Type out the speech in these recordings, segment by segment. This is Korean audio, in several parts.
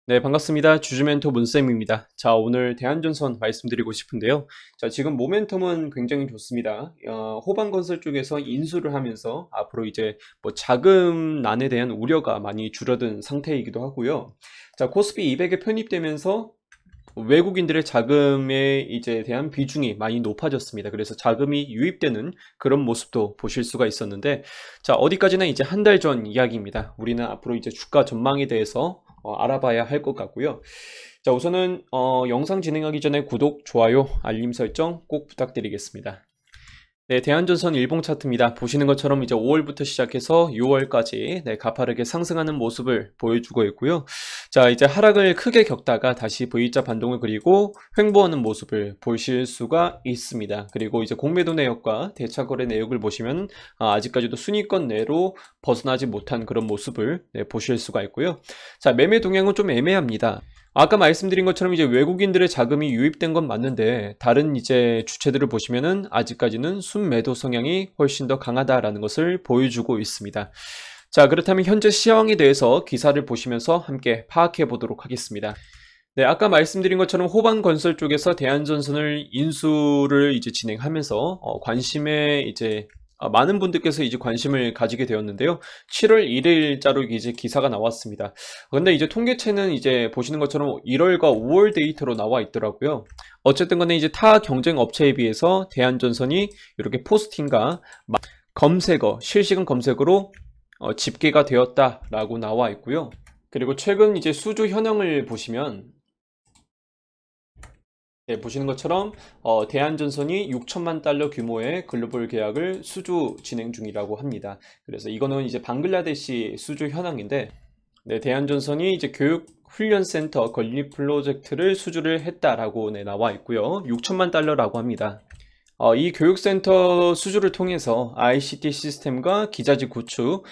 네, 반갑습니다. 주주멘토 문쌤입니다. 자, 오늘 대한전선 말씀드리고 싶은데요. 자, 지금 모멘텀은 굉장히 좋습니다. 호반건설 쪽에서 인수를 하면서 앞으로 이제 뭐 자금난에 대한 우려가 많이 줄어든 상태이기도 하고요. 자, 코스피 200에 편입되면서 외국인들의 자금에 이제 대한 비중이 많이 높아졌습니다. 그래서 자금이 유입되는 그런 모습도 보실 수가 있었는데, 자, 어디까지나 이제 한 달 전 이야기입니다. 우리는 앞으로 이제 주가 전망에 대해서 알아봐야 할 것 같고요. 자, 우선은 영상 진행하기 전에 구독, 좋아요, 알림 설정 꼭 부탁드리겠습니다. 네, 대한전선 일봉 차트입니다. 보시는 것처럼 이제 5월부터 시작해서 6월까지 가파르게 상승하는 모습을 보여주고 있고요. 자, 이제 하락을 크게 겪다가 다시 V자 반동을 그리고 횡보하는 모습을 보실 수가 있습니다. 그리고 이제 공매도 내역과 대차거래 내역을 보시면 아직까지도 순위권 내로 벗어나지 못한 그런 모습을 보실 수가 있고요. 자, 매매 동향은 좀 애매합니다. 아까 말씀드린 것처럼 이제 외국인들의 자금이 유입된 건 맞는데 다른 이제 주체들을 보시면은 아직까지는 순매도 성향이 훨씬 더 강하다라는 것을 보여주고 있습니다. 자, 그렇다면 현재 시황에 대해서 기사를 보시면서 함께 파악해 보도록 하겠습니다. 네, 아까 말씀드린 것처럼 호반건설 쪽에서 대한전선을 인수를 이제 진행하면서 관심에 이제 많은 분들께서 이제 관심을 가지게 되었는데요. 7월 1일자로 이제 기사가 나왔습니다. 근데 이제 통계체는 이제 보시는 것처럼 1월과 5월 데이터로 나와 있더라고요. 어쨌든 간에 이제 타 경쟁 업체에 비해서 대한전선이 이렇게 포스팅과 검색어, 실시간 검색어로 집계가 되었다라고 나와 있고요. 그리고 최근 이제 수주 현황을 보시면 네, 보시는 것처럼 대한전선이 6천만 달러 규모의 글로벌 계약을 수주 진행 중이라고 합니다. 그래서 이거는 이제 방글라데시 수주 현황인데, 네, 대한전선이 이제 교육 훈련센터 건립 프로젝트를 수주를 했다라고 나와 있고요. 6천만 달러라고 합니다. 이 교육센터 수주를 통해서 ICT 시스템과 기자재 구축,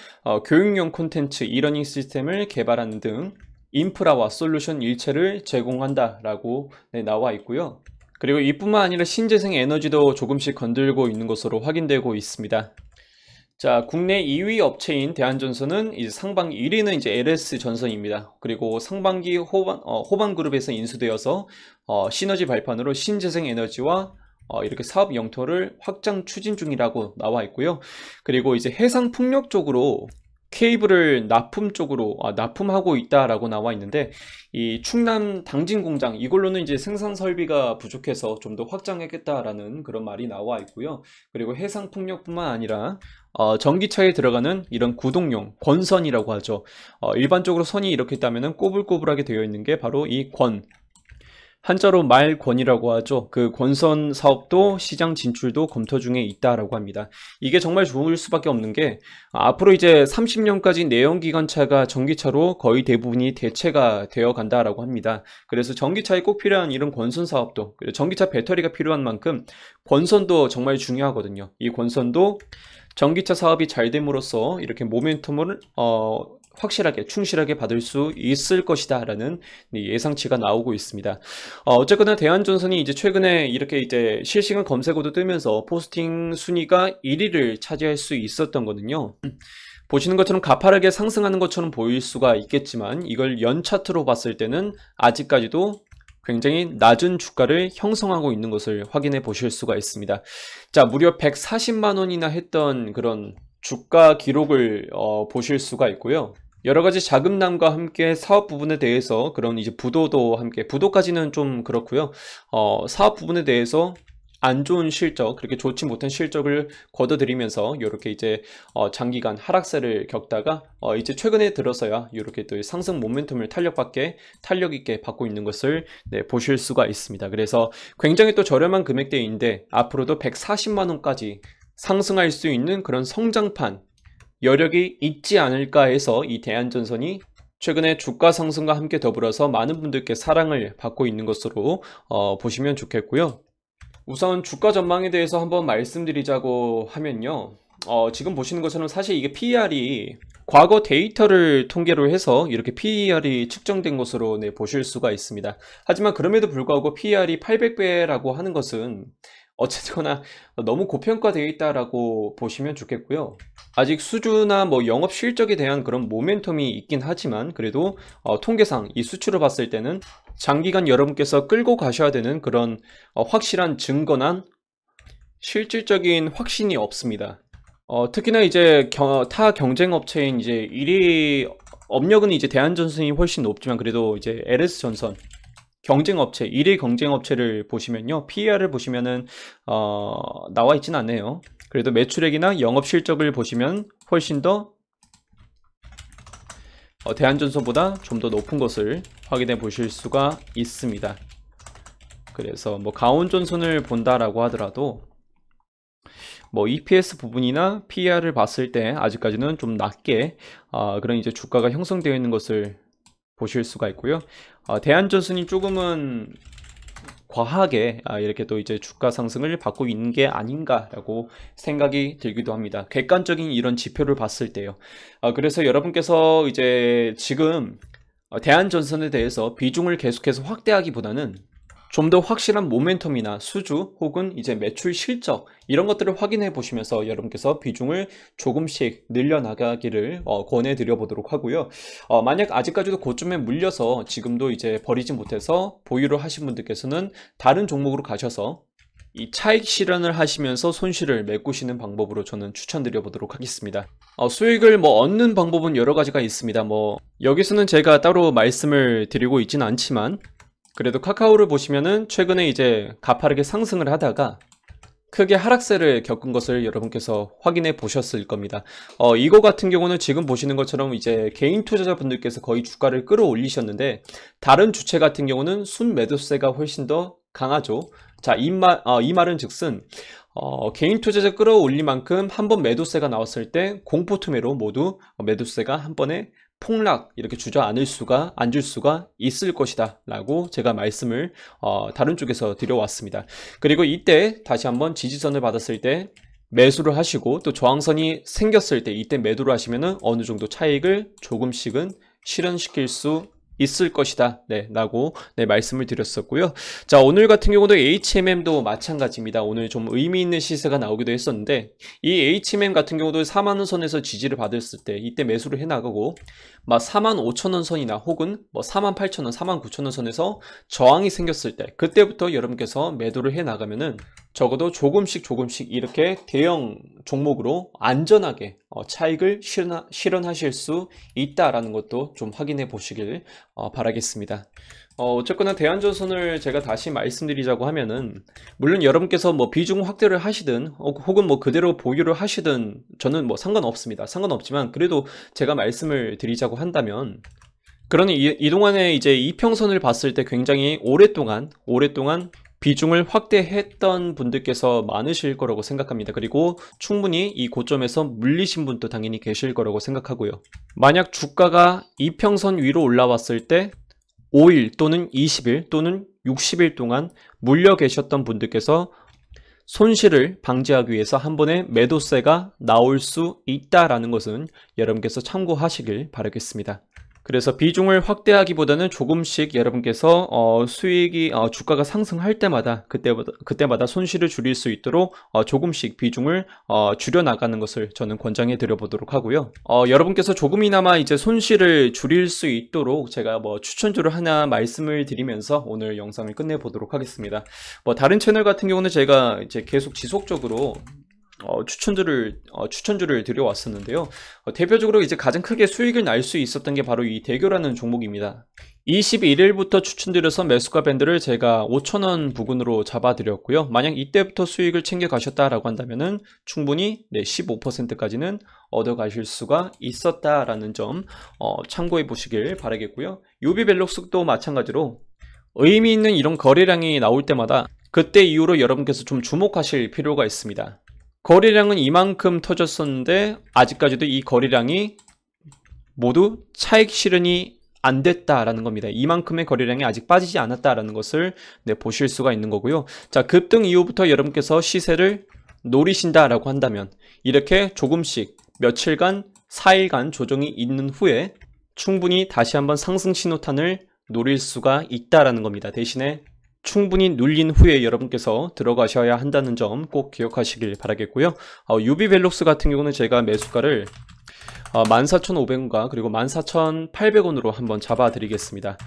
교육용 콘텐츠 이러닝 시스템을 개발하는 등 인프라와 솔루션 일체를 제공한다라고 나와 있고요. 그리고 이뿐만 아니라 신재생 에너지도 조금씩 건들고 있는 것으로 확인되고 있습니다. 자, 국내 2위 업체인 대한전선은 이제 상반기 1위는 이제 LS전선입니다. 그리고 상반기 호반그룹에서 인수되어서 시너지 발판으로 신재생 에너지와 이렇게 사업 영토를 확장 추진 중이라고 나와 있고요. 그리고 이제 해상 풍력 쪽으로 케이블을 납품 쪽으로 납품하고 있다라고 나와 있는데, 이 충남 당진 공장 이걸로는 이제 생산 설비가 부족해서 좀 더 확장하겠다라는 그런 말이 나와 있고요. 그리고 해상 풍력뿐만 아니라 전기차에 들어가는 이런 구동용 권선이라고 하죠. 일반적으로 선이 이렇게 있다면은 꼬불꼬불하게 되어 있는 게 바로 이 권, 한자로 말권이라고 하죠. 그 권선 사업도 시장 진출도 검토 중에 있다라고 합니다. 이게 정말 좋을 수밖에 없는 게 앞으로 이제 30년까지 내연기관차가 전기차로 거의 대부분이 대체가 되어 간다라고 합니다. 그래서 전기차에 꼭 필요한 이런 권선 사업도, 전기차 배터리가 필요한 만큼 권선도 정말 중요하거든요. 이 권선도 전기차 사업이 잘 됨으로써 이렇게 모멘텀을 확실하게 충실하게 받을 수 있을 것이다 라는 예상치가 나오고 있습니다. 어쨌거나 대한전선이 이제 최근에 이렇게 이제 실시간 검색어도 뜨면서 포스팅 순위가 1위를 차지할 수 있었던 거는요. 보시는 것처럼 가파르게 상승하는 것처럼 보일 수가 있겠지만 이걸 연 차트로 봤을 때는 아직까지도 굉장히 낮은 주가를 형성하고 있는 것을 확인해 보실 수가 있습니다. 자, 무려 140만 원이나 했던 그런 주가 기록을 보실 수가 있고요. 여러 가지 자금난과 함께 사업 부분에 대해서 그런 이제 부도도 함께, 부도까지는 좀 그렇고요. 사업 부분에 대해서 안 좋은 실적, 그렇게 좋지 못한 실적을 거둬들이면서 이렇게 이제 장기간 하락세를 겪다가 이제 최근에 들어서야 이렇게 또 상승 모멘텀을 탄력 있게 받고 있는 것을 보실 수가 있습니다. 그래서 굉장히 또 저렴한 금액대인데 앞으로도 140만 원까지 상승할 수 있는 그런 성장판 여력이 있지 않을까 해서 이 대한전선이 최근에 주가 상승과 함께 더불어서 많은 분들께 사랑을 받고 있는 것으로 보시면 좋겠고요. 우선 주가 전망에 대해서 한번 말씀드리자고 하면요. 지금 보시는 것처럼 사실 이게 PER이 과거 데이터를 통계로 해서 이렇게 PER이 측정된 것으로 보실 수가 있습니다. 하지만 그럼에도 불구하고 PER이 800배라고 하는 것은 어쨌거나 너무 고평가되어 있다라고 보시면 좋겠고요. 아직 수주나 뭐 영업 실적에 대한 그런 모멘텀이 있긴 하지만 그래도 통계상 이 수치로 봤을 때는 장기간 여러분께서 끌고 가셔야 되는 그런 확실한 증거나 실질적인 확신이 없습니다. 특히나 이제 타 경쟁 업체인 이제 1위 업력은 이제 대한전선이 훨씬 높지만 그래도 이제 LS전선 경쟁업체, 1위 경쟁업체를 보시면요. PER을 보시면은, 나와 있진 않네요. 그래도 매출액이나 영업실적을 보시면 훨씬 더, 대한전선보다 좀 더 높은 것을 확인해 보실 수가 있습니다. 그래서 뭐, 가온전선을 본다라고 하더라도, 뭐, EPS 부분이나 PER을 봤을 때 아직까지는 좀 낮게, 그런 이제 주가가 형성되어 있는 것을 보실 수가 있고요. 대한전선이 조금은 과하게 이렇게 또 이제 주가 상승을 받고 있는 게 아닌가라고 생각이 들기도 합니다. 객관적인 이런 지표를 봤을 때요. 그래서 여러분께서 이제 지금 대한전선에 대해서 비중을 계속해서 확대하기보다는 좀 더 확실한 모멘텀이나 수주 혹은 이제 매출 실적 이런 것들을 확인해 보시면서 여러분께서 비중을 조금씩 늘려나가기를 권해드려 보도록 하고요. 만약 아직까지도 고점에 물려서 지금도 이제 버리지 못해서 보유를 하신 분들께서는 다른 종목으로 가셔서 이 차익 실현을 하시면서 손실을 메꾸시는 방법으로 저는 추천드려 보도록 하겠습니다. 수익을 뭐 얻는 방법은 여러 가지가 있습니다. 뭐 여기서는 제가 따로 말씀을 드리고 있지는 않지만 그래도 카카오를 보시면은 최근에 이제 가파르게 상승을 하다가 크게 하락세를 겪은 것을 여러분께서 확인해 보셨을 겁니다. 이거 같은 경우는 지금 보시는 것처럼 이제 개인 투자자분들께서 거의 주가를 끌어올리셨는데 다른 주체 같은 경우는 순매도세가 훨씬 더 강하죠. 자, 이 말은 즉슨 개인 투자자 끌어올릴 만큼 한번 매도세가 나왔을 때 공포투매로 모두 매도세가 한 번에 폭락 이렇게 앉을 수가 있을 것이다 라고 제가 말씀을 다른 쪽에서 드려왔습니다. 그리고 이때 다시 한번 지지선을 받았을 때 매수를 하시고 또 저항선이 생겼을 때 이때 매도를 하시면은 어느 정도 차익을 조금씩은 실현시킬 수 있을 것이다 라고 말씀을 드렸었고요. 자, 오늘 같은 경우도 HMM도 마찬가지입니다. 오늘 좀 의미 있는 시세가 나오기도 했었는데 이 HMM 같은 경우도 4만원 선에서 지지를 받았을 때 이때 매수를 해나가고 막 45,000원 선이나 혹은 뭐 48,000원, 49,000원 선에서 저항이 생겼을 때 그때부터 여러분께서 매도를 해나가면은 적어도 조금씩 이렇게 대형 종목으로 안전하게 차익을 실현하실 수 있다라는 것도 좀 확인해 보시길 바라겠습니다. 어쨌거나 대한전선을 제가 다시 말씀드리자고 하면은 물론 여러분께서 뭐 비중 확대를 하시든 혹은 뭐 그대로 보유를 하시든 저는 뭐 상관없습니다. 상관없지만 그래도 제가 말씀을 드리자고 한다면 그러니 이 동안에 이제 이평선을 봤을 때 굉장히 오랫동안 비중을 확대했던 분들께서 많으실 거라고 생각합니다. 그리고 충분히 이 고점에서 물리신 분도 당연히 계실 거라고 생각하고요. 만약 주가가 이평선 위로 올라왔을 때 5일 또는 20일 또는 60일 동안 물려 계셨던 분들께서 손실을 방지하기 위해서 한 번에 매도세가 나올 수 있다라는 것은 여러분께서 참고하시길 바라겠습니다. 그래서 비중을 확대하기보다는 조금씩 여러분께서 수익이 주가가 상승할 때마다 그때마다 손실을 줄일 수 있도록 조금씩 비중을 줄여 나가는 것을 저는 권장해 드려 보도록 하고요. 여러분께서 조금이나마 이제 손실을 줄일 수 있도록 제가 뭐 추천주를 하나 말씀을 드리면서 오늘 영상을 끝내 보도록 하겠습니다. 뭐 다른 채널 같은 경우는 제가 이제 계속 지속적으로 추천주를 드려왔었는데요. 대표적으로 이제 가장 크게 수익을 날 수 있었던 게 바로 이 대교라는 종목입니다. 21일부터 추천드려서 매수가 밴드를 제가 5,000원 부근으로 잡아드렸고요. 만약 이때부터 수익을 챙겨 가셨다라고 한다면은 충분히 15%까지는 얻어 가실 수가 있었다라는 점 참고해 보시길 바라겠고요. 유비벨록스도 마찬가지로 의미 있는 이런 거래량이 나올 때마다 그때 이후로 여러분께서 좀 주목하실 필요가 있습니다. 거래량은 이만큼 터졌었는데 아직까지도 이 거래량이 모두 차익 실현이 안 됐다라는 겁니다. 이만큼의 거래량이 아직 빠지지 않았다라는 것을 보실 수가 있는 거고요. 자, 급등 이후부터 여러분께서 시세를 노리신다라고 한다면 이렇게 조금씩 며칠간, 4일간 조정이 있는 후에 충분히 다시 한번 상승 신호탄을 노릴 수가 있다라는 겁니다. 대신에 충분히 눌린 후에 여러분께서 들어가셔야 한다는 점 꼭 기억하시길 바라겠고요. UB벨록스 같은 경우는 제가 매수가를 14,500원과 그리고 14,800원으로 한번 잡아 드리겠습니다.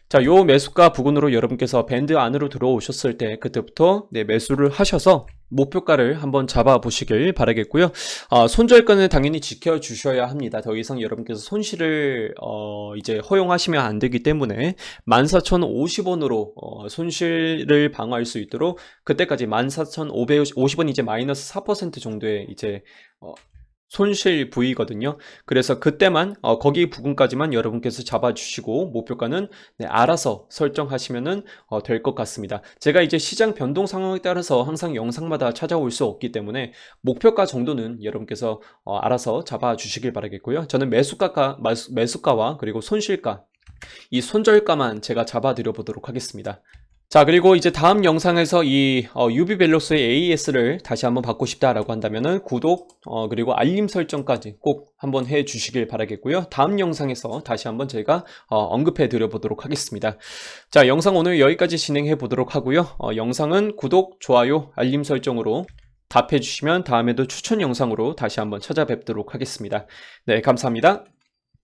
자, 요 매수가 부근으로 여러분께서 밴드 안으로 들어오셨을 때 그때부터 매수를 하셔서 목표가를 한번 잡아 보시길 바라겠고요. 손절가는 당연히 지켜 주셔야 합니다. 더 이상 여러분께서 손실을 이제 허용하시면 안 되기 때문에 14,050원으로 손실을 방어할 수 있도록 그때까지 14,550원 이제 마이너스 4% 정도의 이제 손실 부위거든요. 그래서 그때만 거기 부분까지만 여러분께서 잡아주시고 목표가는 알아서 설정하시면 될 것 같습니다. 제가 이제 시장 변동 상황에 따라서 항상 영상마다 찾아올 수 없기 때문에 목표가 정도는 여러분께서 알아서 잡아주시길 바라겠고요. 저는 매수가와 그리고 손실가, 이 손절가만 제가 잡아드려 보도록 하겠습니다. 자, 그리고 이제 다음 영상에서 이 UB벨록스의 AS를 다시 한번 받고 싶다라고 한다면은 구독 그리고 알림 설정까지 꼭 한번 해 주시길 바라겠고요. 다음 영상에서 다시 한번 제가 언급해 드려 보도록 하겠습니다. 자, 영상 오늘 여기까지 진행해 보도록 하고요. 영상은 구독, 좋아요, 알림 설정으로 답해 주시면 다음에도 추천 영상으로 다시 한번 찾아뵙도록 하겠습니다. 네, 감사합니다.